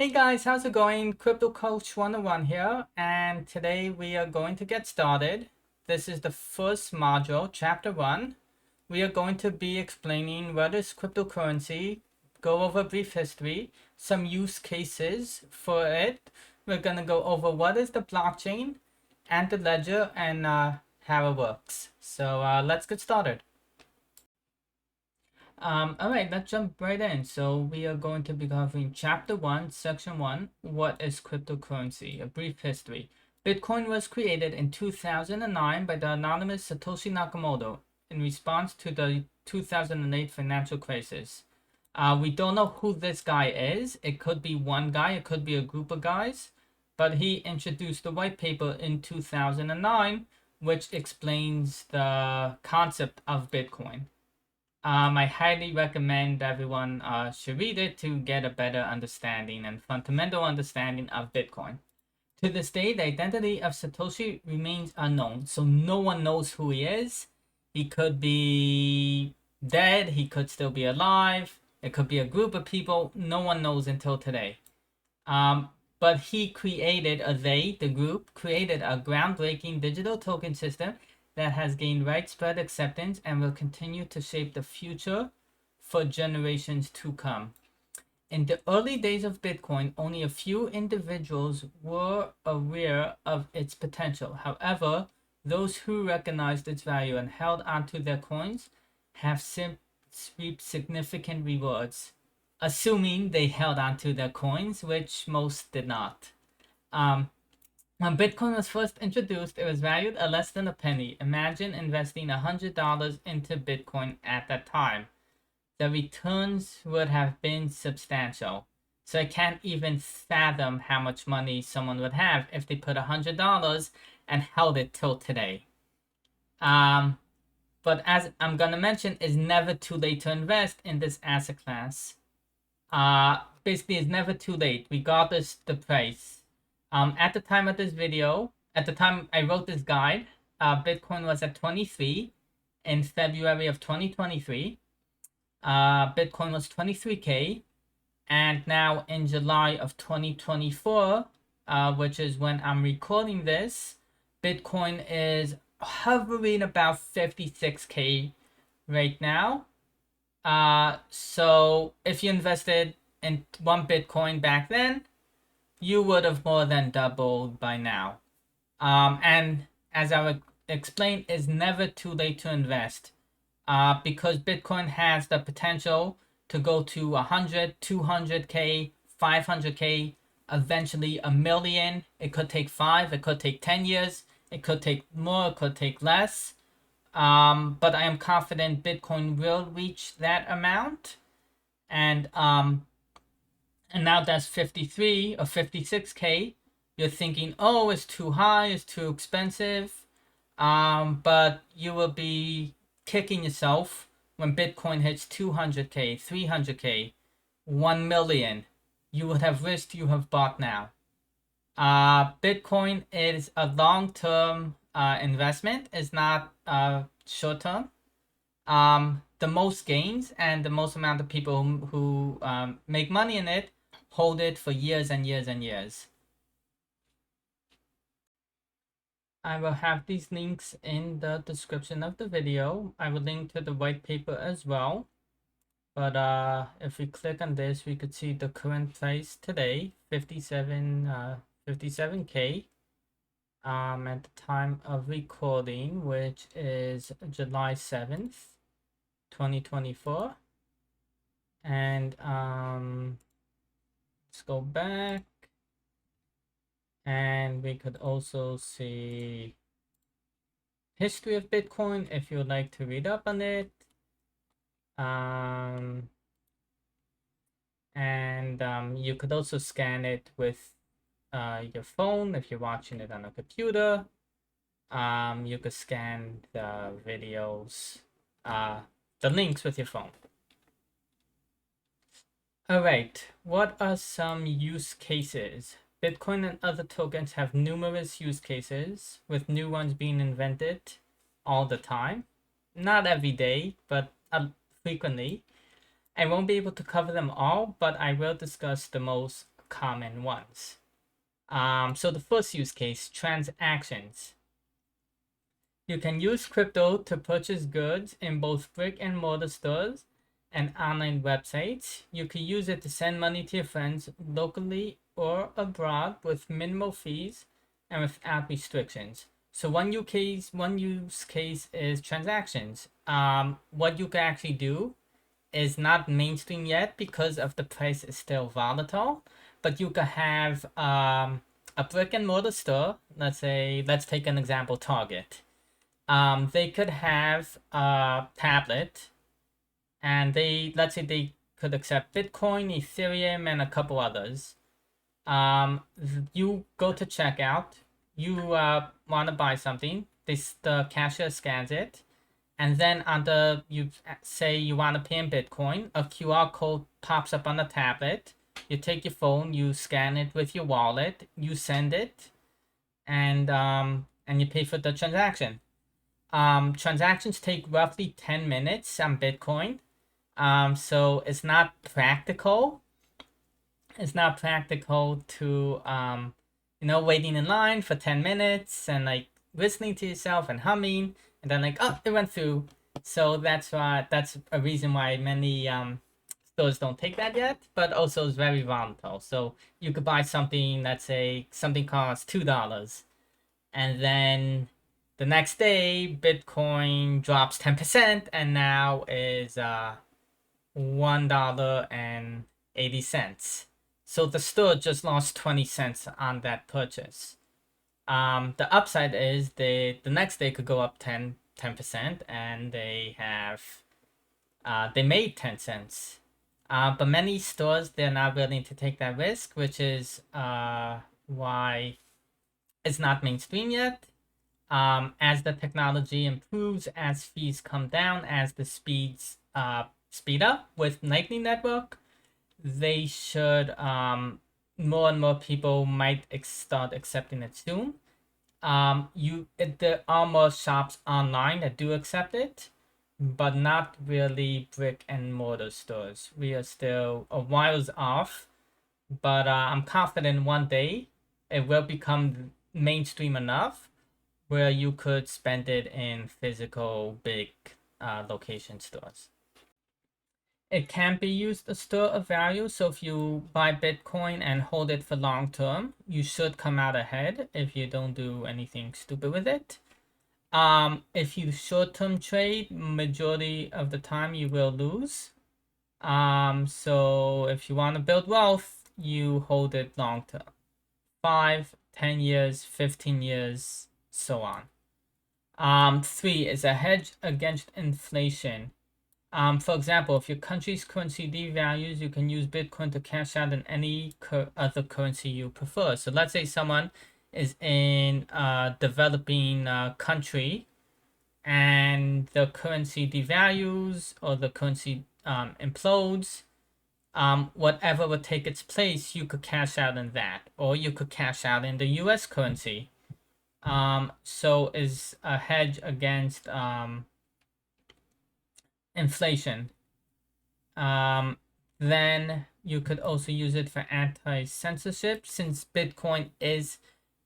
Hey guys, how's it going? Crypto Coach 101 here, and today we are going to get started. This is the first module, chapter 1. We are going to be explaining what is cryptocurrency, go over brief history, some use cases for it. We're going to go over what is the blockchain and the ledger and how it works. So let's get started. All right, let's jump right in. So we are going to be covering Chapter 1, Section 1, What is Cryptocurrency? A Brief History. Bitcoin was created in 2009 by the anonymous Satoshi Nakamoto in response to the 2008 financial crisis. We don't know who this guy is. It could be one guy, it could be a group of guys, but he introduced the white paper in 2009, which explains the concept of Bitcoin. I highly recommend everyone should read it to get a better understanding and fundamental understanding of Bitcoin. To this day, the identity of Satoshi remains unknown, so no one knows who he is. He could be dead, he could still be alive, it could be a group of people, no one knows until today. But he created, the group, created a groundbreaking digital token system that has gained widespread acceptance and will continue to shape the future for generations to come. In the early days of Bitcoin, only a few individuals were aware of its potential. However, those who recognized its value and held onto their coins have since reaped significant rewards, assuming they held onto their coins, which most did not. When Bitcoin was first introduced, it was valued at less than a penny. Imagine investing $100 into Bitcoin at that time. The returns would have been substantial. So I can't even fathom how much money someone would have if they put $100 and held it till today. But as I'm going to mention, it's never too late to invest in this asset class. Basically, it's never too late, regardless the price. At the time of this video, at the time I wrote this guide, Bitcoin was at 23 in February of 2023. Bitcoin was 23K, and now in July of 2024, which is when I'm recording this, Bitcoin is hovering about 56K right now. So if you invested in one Bitcoin back then, you would have more than doubled by now. And as I would explain, it's never too late to invest, because Bitcoin has the potential to go to 100, 200K, 500K, eventually a million. It could take 5, it could take 10 years, it could take more, it could take less. But I am confident Bitcoin will reach that amount. And now that's 53 or 56K. You're thinking, oh, it's too high, it's too expensive. But you will be kicking yourself when Bitcoin hits 200K, 300K, 1 million. You would have risked, you have bought now. Bitcoin is a long-term investment. It's not short-term. The most gains and the most amount of people who make money in it hold it for years and years and years. I will have these links in the description of the video. I will link to the white paper as well. But if we click on this, we could see the current price today, 57K. At the time of recording, which is July 7th, 2024. And let's go back, and we could also see history of Bitcoin if you would like to read up on it. You could also scan it with your phone if you're watching it on a computer. You could scan the videos, the links with your phone. All right, what are some use cases? Bitcoin and other tokens have numerous use cases, with new ones being invented all the time. Not every day, but frequently. I won't be able to cover them all, but I will discuss the most common ones. So the first use case, transactions. You can use crypto to purchase goods in both brick and mortar stores and online websites. You can use it to send money to your friends locally or abroad with minimal fees and without restrictions. So one use case is transactions. What you can actually do is not mainstream yet because of the price is still volatile, but you could have a brick and mortar store. Let's take an example, Target. They could have a tablet, and let's say they could accept Bitcoin, Ethereum, and a couple others. You go to checkout, you want to buy something, the cashier scans it, and then you say you want to pay in Bitcoin, a QR code pops up on the tablet. You take your phone, you scan it with your wallet, you send it, and you pay for the transaction. Transactions take roughly 10 minutes on Bitcoin. So it's not practical. It's not practical to waiting in line for 10 minutes and like listening to yourself and humming, and then like, oh, it went through. So that's a reason why many stores don't take that yet, but also it's very volatile. So you could buy something, let's say something costs $2, and then the next day Bitcoin drops 10% and now is $1.80. So the store just lost 20 cents on that purchase. The upside is the next day could go up 10%, and they made 10 cents. But many stores, they're not willing to take that risk, which is why it's not mainstream yet. As the technology improves, as fees come down, as the speed up with Lightning Network, they should more and more people might start accepting it soon. There are more shops online that do accept it, but not really brick and mortar stores. We are still a whiles off, but I'm confident one day it will become mainstream enough where you could spend it in physical big location stores. It can be used to store a value. So if you buy Bitcoin and hold it for long term, you should come out ahead if you don't do anything stupid with it. If you short term trade, majority of the time you will lose. So if you want to build wealth, you hold it long term, 5, 10 years, 15 years, so on. 3 is a hedge against inflation. For example, if your country's currency devalues, you can use Bitcoin to cash out in any other currency you prefer. So let's say someone is in a developing country and the currency devalues or the currency implodes. Whatever would take its place, you could cash out in that, or you could cash out in the US currency. So is a hedge against inflation. Then you could also use it for anti-censorship. Since Bitcoin is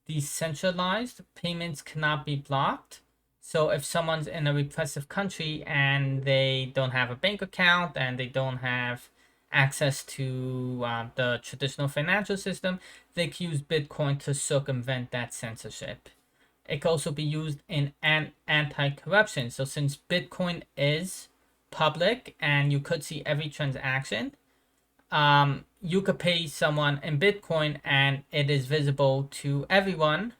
decentralized, payments cannot be blocked. So if someone's in a repressive country and they don't have a bank account and they don't have access to the traditional financial system, they can use Bitcoin to circumvent that censorship. It can also be used in anti-corruption. So since Bitcoin is public and you could see every transaction, you could pay someone in Bitcoin and it is visible to everyone.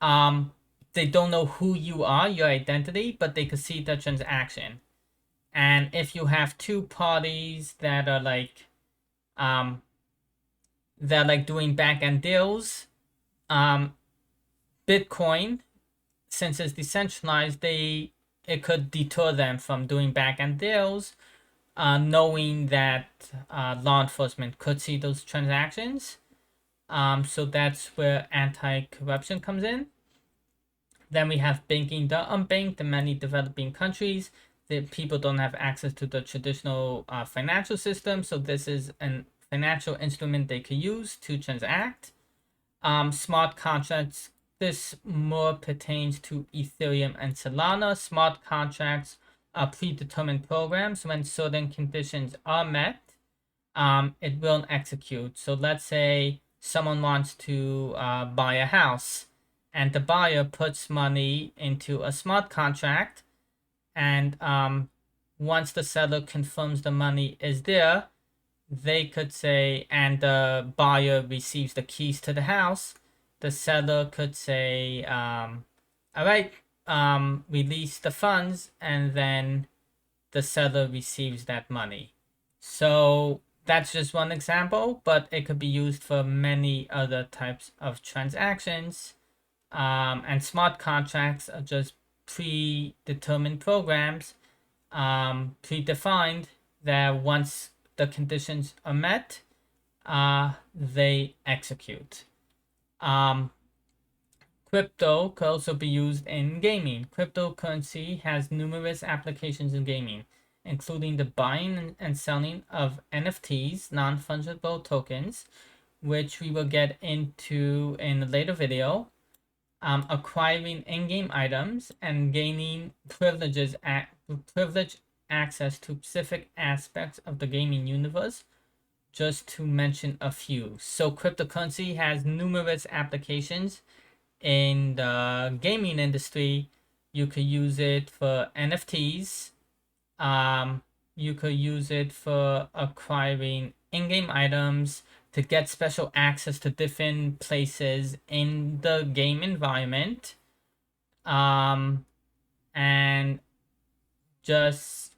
They don't know who you are, your identity, but they could see the transaction. And if you have two parties that are like doing back-end deals, Bitcoin, since it's decentralized, it could deter them from doing back-end deals, knowing that law enforcement could see those transactions. So that's where anti-corruption comes in. Then we have banking the unbanked. In many developing countries, the people don't have access to the traditional financial system. So this is a financial instrument they could use to transact. Smart contracts, this more pertains to Ethereum and Solana. Smart contracts are predetermined programs. When certain conditions are met, it will execute. So let's say someone wants to buy a house, and the buyer puts money into a smart contract, and once the seller confirms the money is there, they could say, and the buyer receives the keys to the house, the seller could say, all right, release the funds, and then the seller receives that money. So that's just one example, but it could be used for many other types of transactions. And smart contracts are just predetermined programs, predefined, that once the conditions are met, they execute. Crypto could also be used in gaming. Cryptocurrency has numerous applications in gaming, including the buying and selling of NFTs, non-fungible tokens, which we will get into in a later video, acquiring in-game items, and gaining privileged access to specific aspects of the gaming universe, just to mention a few. So cryptocurrency has numerous applications in the gaming industry. You could use it for NFTs. You could use it for acquiring in-game items, to get special access to different places in the game environment. And just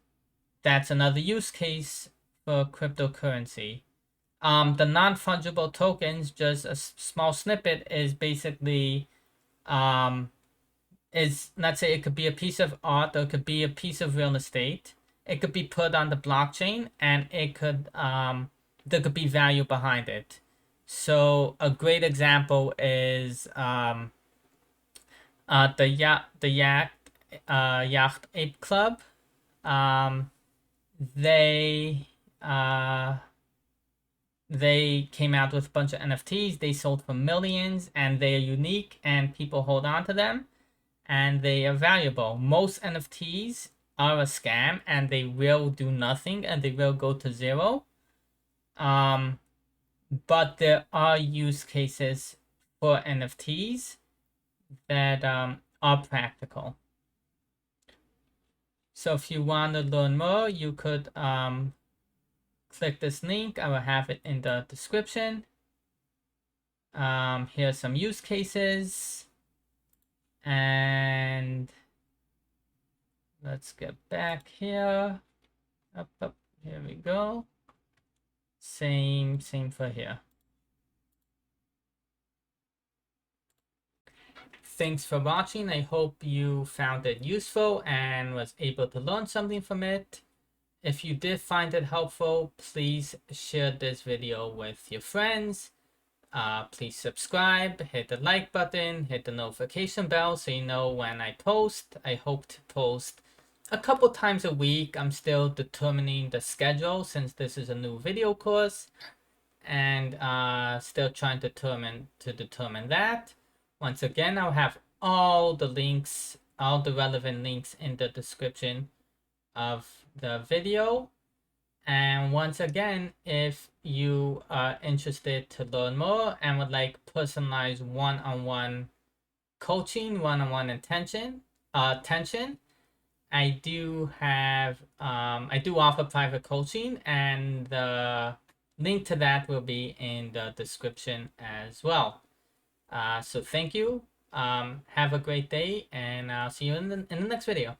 that's another use case for cryptocurrency. The non-fungible tokens, just a small snippet, is basically is, let's say, it could be a piece of art, or it could be a piece of real estate. It could be put on the blockchain, and it could there could be value behind it. So a great example is the Yacht Ape Club. They came out with a bunch of NFTs. They sold for millions, and they are unique, and people hold on to them, and they are valuable. Most NFTs are a scam, and they will do nothing, and they will go to zero. But there are use cases for NFTs that are practical. So if you want to learn more, you could click this link. I will have it in the description. Here's some use cases, and let's get back here. Up, here we go. Same for here. Thanks for watching. I hope you found it useful and was able to learn something from it. If you did find it helpful, please share this video with your friends. Please subscribe, hit the like button, hit the notification bell so you know when I post. I hope to post a couple times a week. I'm still determining the schedule since this is a new video course, and still trying to determine that. Once again, I'll have all the links, all the relevant links in the description of the video. And once again, if you are interested to learn more and would like personalized one-on-one coaching, one-on-one attention, I do offer private coaching, and the link to that will be in the description as well. So thank you. Have a great day, and I'll see you in the next video.